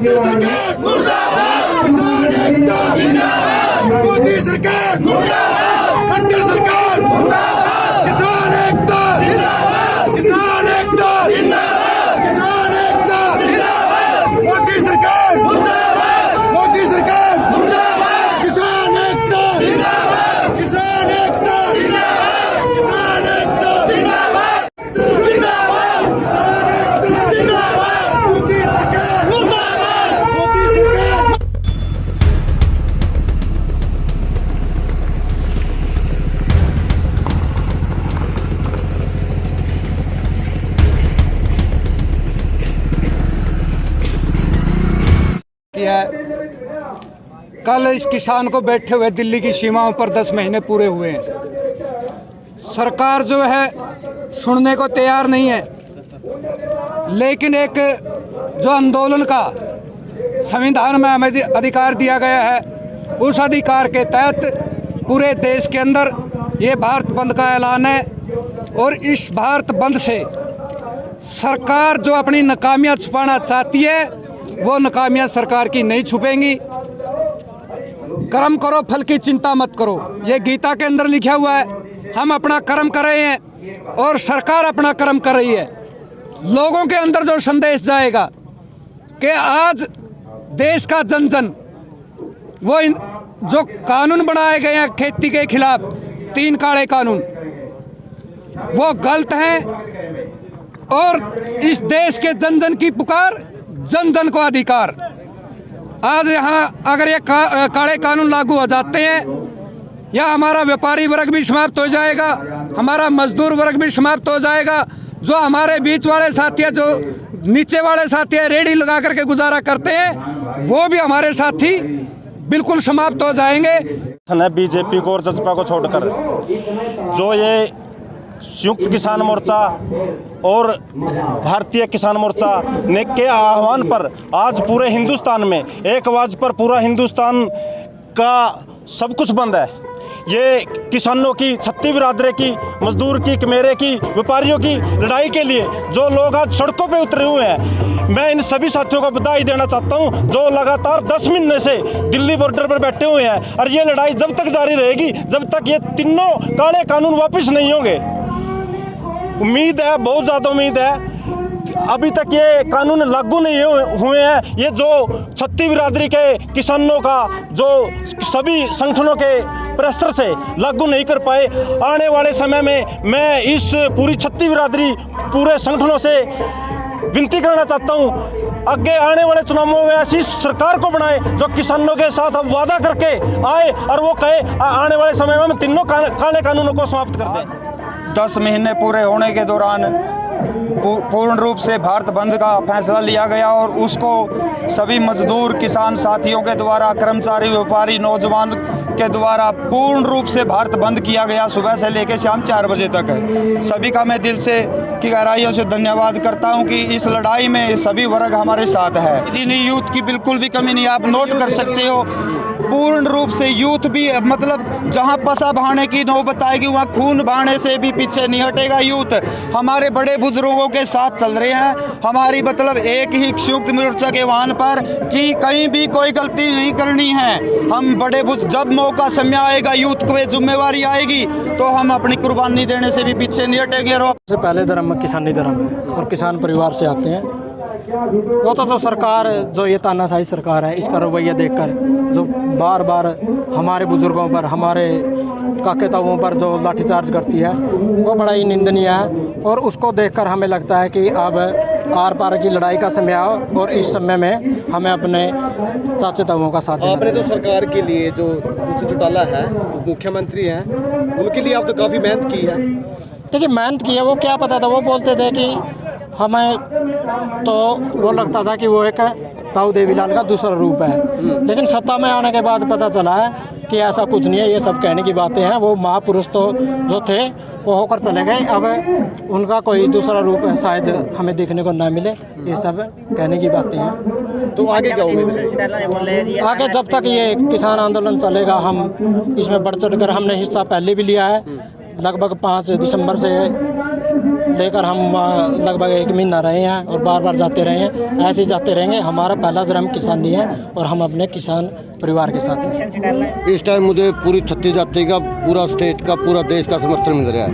सरकार मुर्दाबाद, किसान एकता जिंदाबाद, मोदी सरकार मुर्दाबाद, खट्टर सरकार मुर्दाबाद, किसान एकता जिंदाबाद, किसान एकता जिंदाबाद, किसान एकता जिंदाबाद, मोदी सरकार मुर्दाबाद, मोदी सरकार मुर्दाबाद, किसान एकता जिंदाबाद, किसान एकता जिंदाबाद, किसान एकता जिंदाबाद, जिंदाबाद, किसान एकता जिंदाबाद, मोदी सरकार मुर्दाबाद, मोदी सरकार। किया है। कल इस किसान को बैठे हुए दिल्ली की सीमाओं पर 10 महीने पूरे हुए हैं। सरकार जो है सुनने को तैयार नहीं है, लेकिन एक जो आंदोलन का संविधान में हमें अधिकार दिया गया है, उस अधिकार के तहत पूरे देश के अंदर ये भारत बंद का ऐलान है। और इस भारत बंद से सरकार जो अपनी नाकामियां छुपाना चाहती है, वो नाकामियां सरकार की नहीं छुपेंगी। कर्म करो फल की चिंता मत करो, ये गीता के अंदर लिखा हुआ है। हम अपना कर्म कर रहे हैं और सरकार अपना कर्म कर रही है। लोगों के अंदर जो संदेश जाएगा कि आज देश का जन जन वो जो कानून बनाए गए हैं खेती के खिलाफ, 3 काले कानून, वो गलत हैं। और इस देश के जन जन की पुकार, जन जन को अधिकार। आज यहाँ अगर ये काले कानून लागू हो जाते हैं, या हमारा व्यापारी वर्ग भी समाप्त हो जाएगा, हमारा मजदूर वर्ग भी समाप्त हो जाएगा। जो हमारे बीच वाले साथी हैं, जो नीचे वाले साथी हैं, रेडी लगा करके गुजारा करते हैं, वो भी हमारे साथी बिल्कुल समाप्त हो जाएंगे। बीजेपी को और जसपा को छोड़कर जो ये संयुक्त किसान मोर्चा और भारतीय किसान मोर्चा ने के आह्वान पर आज पूरे हिंदुस्तान में एक आवाज पर पूरा हिंदुस्तान का सब कुछ बंद है। ये किसानों की, छत्ती बिरादरी की, मजदूर की, मेरे की, व्यापारियों की लड़ाई के लिए जो लोग आज सड़कों पे उतरे हुए हैं, मैं इन सभी साथियों को बधाई देना चाहता हूं जो लगातार 10 महीने से दिल्ली बॉर्डर पर बैठे हुए हैं। और ये लड़ाई जब तक जारी रहेगी, जब तक ये तीनों काले कानून वापस नहीं होंगे। उम्मीद है, बहुत ज़्यादा उम्मीद है। अभी तक ये कानून लागू नहीं हुए हैं। ये जो छत्ती बिरादरी के किसानों का जो सभी संगठनों के प्रेशर से लागू नहीं कर पाए, आने वाले समय में मैं इस पूरी छत्ती बिरादरी पूरे संगठनों से विनती करना चाहता हूँ, आगे आने वाले चुनावों में ऐसी सरकार को बनाए जो किसानों के साथ हम वादा करके आए और वो कहे आने वाले समय में हम तीनों काले कानूनों को समाप्त कर दें। 10 महीने पूरे होने के दौरान पूर्ण रूप से भारत बंद का फैसला लिया गया और उसको सभी मजदूर, किसान साथियों के द्वारा, कर्मचारी, व्यापारी, नौजवान के द्वारा पूर्ण रूप से भारत बंद किया गया, सुबह से लेकर शाम 4 बजे तक है। सभी का मैं दिल से की गहराइयों से धन्यवाद करता हूं कि इस लड़ाई में सभी वर्ग हमारे साथ है। इन्हीं यूथ की बिल्कुल भी कमी नहीं, आप नोट कर सकते हो। पूर्ण रूप से यूथ भी, मतलब जहां पसा बहाने की नौबत आएगी वहां खून बहाने से भी पीछे नहीं हटेगा यूथ। हमारे बड़े बुजुर्गों के साथ चल रहे हैं। हमारी मतलब एक ही संयुक्त मोर्चा के वाहन पर कि कहीं भी कोई गलती नहीं करनी है। हम बड़े जब मौका समय आएगा, यूथ को जिम्मेवारी आएगी, तो हम अपनी कुर्बानी देने से भी पीछे नहीं हटेंगे। सबसे पहले धर्म किसानी धर्म है और किसान परिवार से आते हैं। वो तो सरकार जो ये तानाशाही सरकार है, इसका रवैया देखकर जो बार बार हमारे बुजुर्गों पर, हमारे काके ताऊओं पर जो लाठीचार्ज करती है, वो बड़ा ही निंदनीय है। और उसको देखकर हमें लगता है कि अब आर पार की लड़ाई का समय आओ और इस समय में हमें अपने चाचा ताऊओं का साथ देना। आपने तो सरकार के लिए जो कुछ जुटाला है, मुख्यमंत्री हैं, उनके लिए आप तो काफ़ी मेहनत की है। देखिए मेहनत की है, वो क्या पता था, वो बोलते थे कि हमें तो वो लगता था कि वो एक ताऊ देवीलाल का दूसरा रूप है, लेकिन सत्ता में आने के बाद पता चला है कि ऐसा कुछ नहीं है। ये सब कहने की बातें हैं। वो महापुरुष तो जो थे वो होकर चले गए, अब उनका कोई दूसरा रूप है शायद हमें देखने को ना मिले। ये सब कहने की बातें हैं। तो आगे क्या उम्मीद है? आगे जब तक ये किसान आंदोलन चलेगा, हम इसमें बढ़ चढ़ कर, हमने हिस्सा पहले भी लिया है। लगभग 5 दिसंबर से लेकर हम वहाँ लगभग 1 महीना रहे हैं और बार बार जाते रहे हैं। ऐसे ही जाते रहेंगे। हमारा पहला धर्म किसानी है और हम अपने किसान परिवार के साथ हैं। इस टाइम मुझे पूरी छत्तीस जाति का, पूरा स्टेट का, पूरा देश का समर्थन मिल रहा है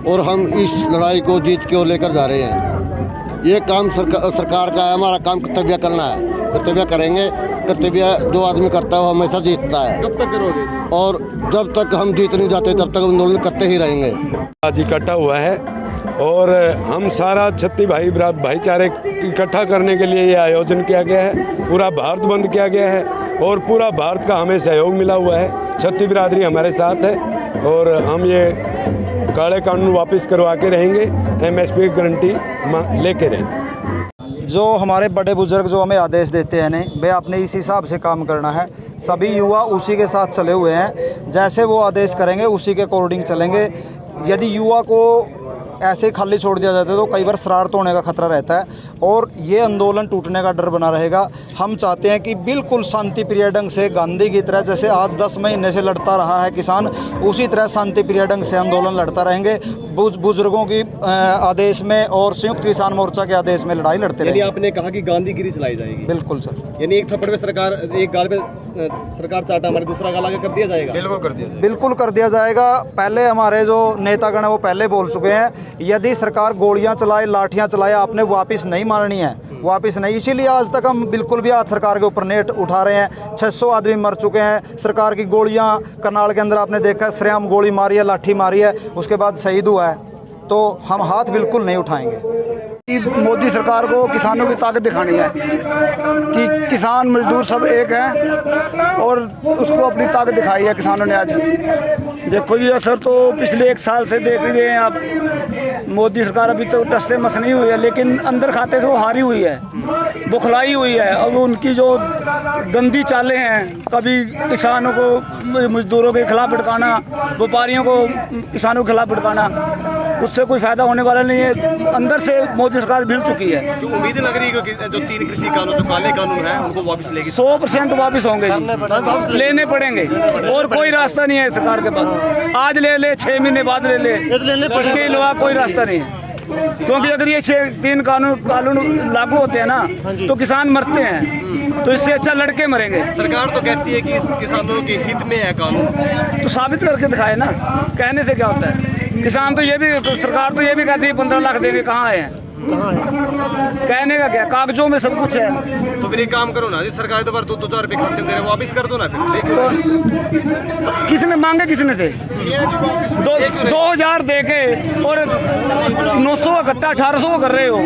और हम इस लड़ाई को जीत के लेकर जा रहे हैं। ये काम सरकार का है, हमारा काम कर्तव्य करना है, कर्तव्य करेंगे। कर्तव्य जो आदमी करता है वो हमेशा जीतता है। कब तक करोगे? और जब तक हम जीत नहीं जाते तब तक आंदोलन करते ही रहेंगे। आज इकट्ठा हुआ है और हम सारा छत्ती भाईचारे इकट्ठा करने के लिए ये आयोजन किया गया है। पूरा भारत बंद किया गया है और पूरा भारत का हमें सहयोग मिला हुआ है। छत्ती बिरादरी हमारे साथ है और हम ये काले कानून वापस करवा के रहेंगे। MSP की गारंटी लेके रहेंगे। जो हमारे बड़े बुजुर्ग जो हमें आदेश देते हैं नहीं, वे अपने इस हिसाब से काम करना है। सभी युवा उसी के साथ चले हुए हैं। जैसे वो आदेश करेंगे उसी के अकॉर्डिंग चलेंगे। यदि युवा को ऐसे ही खाली छोड़ दिया जाता है तो कई बार शरारत होने का खतरा रहता है और ये आंदोलन टूटने का डर बना रहेगा। हम चाहते हैं कि बिल्कुल शांति प्रिय ढंग से, गांधी की तरह जैसे आज 10 महीने से लड़ता रहा है किसान, उसी तरह शांति प्रिय ढंग से आंदोलन लड़ता रहेंगे। बुजुर्गों की आदेश में और संयुक्त किसान मोर्चा के आदेश में लड़ाई लड़ते रहेंगे। आपने कहा कि गांधीगिरी चलाई जाएगी। बिल्कुल सर। यानी एक थप्पड़ में सरकार, एक गाल में सरकार चाटा, हमारे दूसरा गाल आगे कर दिया जाएगा। बिल्कुल कर दिया जाएगा। पहले हमारे जो नेतागण है वो पहले बोल चुके हैं, यदि सरकार गोलियां चलाए, लाठियां चलाए, आपने वापस नहीं मारनी है, वापस नहीं। इसीलिए आज तक हम बिल्कुल भी आज सरकार के ऊपर नेट उठा रहे हैं। 600 आदमी मर चुके हैं। सरकार की गोलियां करनाल के अंदर आपने देखा, सरेआम गोली मारी है, लाठी मारी है, उसके बाद शहीद हुआ है। तो हम हाथ बिल्कुल नहीं उठाएंगे। मोदी सरकार को किसानों की ताकत दिखानी है कि किसान मजदूर सब एक हैं और उसको अपनी ताकत दिखाई है किसानों ने। आज देखो ये असर तो पिछले 1 साल से देख रहे हैं आप। मोदी सरकार अभी तो टस से मस नहीं हुई है, लेकिन अंदर खाते से वो हारी हुई है, बुखलाई हुई है। अब उनकी जो गंदी चालें हैं, कभी किसानों को मजदूरों के खिलाफ भड़काना, व्यापारियों को किसानों के खिलाफ भड़काना, उससे कोई फायदा होने वाला नहीं है। अंदर से मोदी सरकार भिड़ चुकी है। जो उम्मीद लग रही है कि जो 3 कृषि कानून, जो काले कानून हैं, उनको वापस लेगी। 100% वापस होंगे जी, लेने पड़ेंगे और कोई रास्ता नहीं है सरकार के पास। आज ले ले, 6 महीने बाद ले ले, इसके अलावा कोई रास्ता नहीं है। क्योंकि अगर ये 3 कानून लागू होते हैं ना तो किसान मरते हैं, तो इससे अच्छा लड़के मरेंगे। सरकार तो कहती है कि इस किसानों के हित में है कानून, तो साबित करके दिखाए ना। कहने से क्या होता है? किसान तो ये भी, सरकार तो ये भी कहती है 15 लाख देंगे, कहाँ आए हैं? कहने का क्या, कागजों में सब कुछ है। तो फिर एक काम करो ना, जिस सरकार तो 2,000 रुपये खाते में दे रहे हैं, वापिस कर दो ना फिर। किसने मांगे, किसने थे? 2000 दे के और 900 का इकट्ठा 1800 कर रहे हो।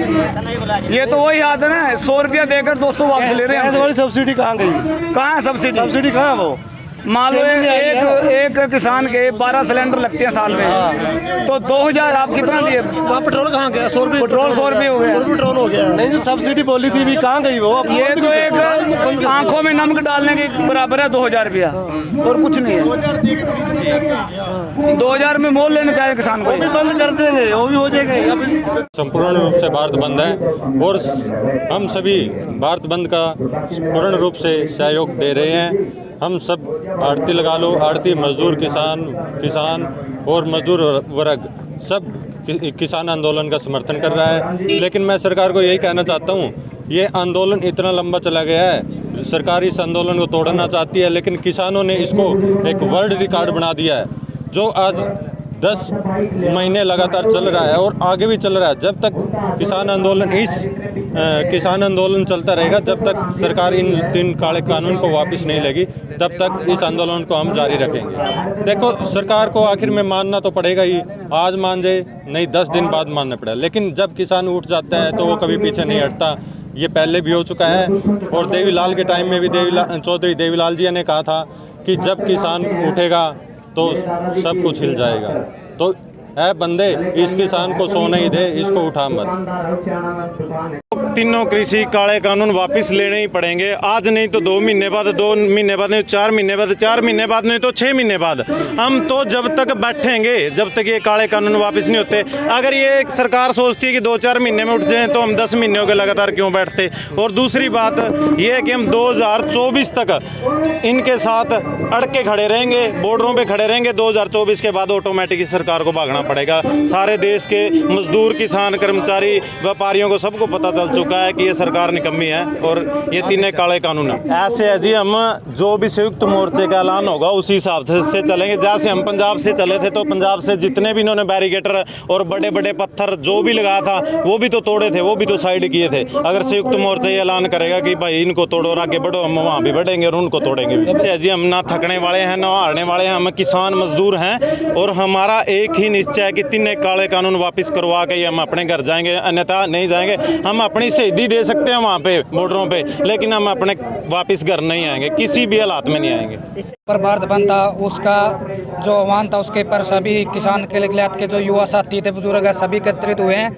ये तो वही याद है ना, 100 रुपया देकर 200 वापस ले रहे हैं। सब्सिडी कहाँ गई? कहाँ है सब्सिडी? सब्सिडी कहाँ है वो? मान लो एक किसान के 12 सिलेंडर लगते हैं साल में, तो 2000 आप कितना दिए? पेट्रोल कहाँ गया? 100 रुपये पेट्रोल 100 रुपये हो गया। पेट्रोल हो गया। नहीं, जो सब्सिडी बोली थी भी कहाँ गई वो? ये तो एक आंखों में नमक डालने के बराबर है 2000 रुपया, और कुछ नहीं है। 2000 में मोल लेना चाहिए किसान को। बंद कर देंगे, वो भी हो जाएगा। संपूर्ण रूप से भारत बंद है और हम सभी भारत बंद का पूर्ण रूप से सहयोग दे रहे हैं। हम सब आड़ती लगा लो, आड़ती, मजदूर, किसान और मजदूर वर्ग सब किसान आंदोलन का समर्थन कर रहा है। लेकिन मैं सरकार को यही कहना चाहता हूँ, ये आंदोलन इतना लंबा चला गया है, सरकार इस आंदोलन को तोड़ना चाहती है, लेकिन किसानों ने इसको एक वर्ल्ड रिकॉर्ड बना दिया है, जो आज 10 महीने लगातार चल रहा है और आगे भी चल रहा है। जब तक किसान आंदोलन चलता रहेगा, जब तक सरकार इन 3 काले कानून को वापस नहीं लेगी, तब तक इस आंदोलन को हम जारी रखेंगे। देखो, सरकार को आखिर में मानना तो पड़ेगा ही, आज मान जाए नहीं 10 दिन बाद मानना पड़ेगा, लेकिन जब किसान उठ जाता है तो वो कभी पीछे नहीं हटता। ये पहले भी हो चुका है और देवीलाल के टाइम में भी चौधरी देवीलाल जी ने कहा था कि जब किसान उठेगा तो सब कुछ हिल जाएगा। तो ऐ बंदे, इस किसान को सोने ही दे, इसको उठा मत। तीनों कृषि काले कानून वापस लेने ही पड़ेंगे। आज नहीं तो 2 महीने बाद, 2 महीने बाद नहीं, 4 महीने बाद, 4 महीने बाद नहीं तो 6 महीने बाद। हम तो जब तक बैठेंगे जब तक ये काले कानून वापस नहीं होते। अगर ये एक सरकार सोचती है कि 2-4 महीने में उठ जाएं तो हम 10 महीने हो गए लगातार क्यों बैठते। और दूसरी बात ये है कि हम 2024 तक इनके साथ अड़के खड़े रहेंगे, बॉर्डरों पे खड़े रहेंगे। 2024 के बाद ऑटोमेटिक इस सरकार को भागना पड़ेगा। सारे देश के मजदूर, किसान, कर्मचारी, व्यापारियों को सबको पता चल चुका है कि ये सरकार निकम्मी है और ये तीनों काले कानून है। ऐसे है जी, हम जो भी संयुक्त मोर्चे का ऐलान होगा उसी हिसाब से चलेंगे। जैसे हम पंजाब से चले थे तो पंजाब से जितने भी इन्होंने बैरिकेटर और बड़े बड़े पत्थर जो भी लगाया था वो भी तो तोड़े थे, वो भी तो साइड किए थे। अगर संयुक्त मोर्चा ये ऐलान करेगा कि भाई इनको तोड़ो और आगे बढ़ो, हम वहाँ भी बढ़ेंगे और उनको तोड़ेंगे भी। ऐसे है जी, हम ना थकने वाले हैं ना हारने वाले हैं। हम किसान मजदूर हैं और हमारा एक ही निश्चय है कि तीनों काले कानून वापस करवा के हम अपने घर जाएंगे, अन्यथा नहीं जाएंगे। हम अपनी शहीदी दे सकते हैं वहाँ पे बॉर्डरों पे, लेकिन हम अपने वापस घर नहीं आएंगे, किसी भी हालात में नहीं आएंगे। पर भारत बंद था, उसका जो आह्वान था उसके पर सभी किसान के लिए के जो युवा साथी थे, बुजुर्ग सभी एकत्रित हुए हैं।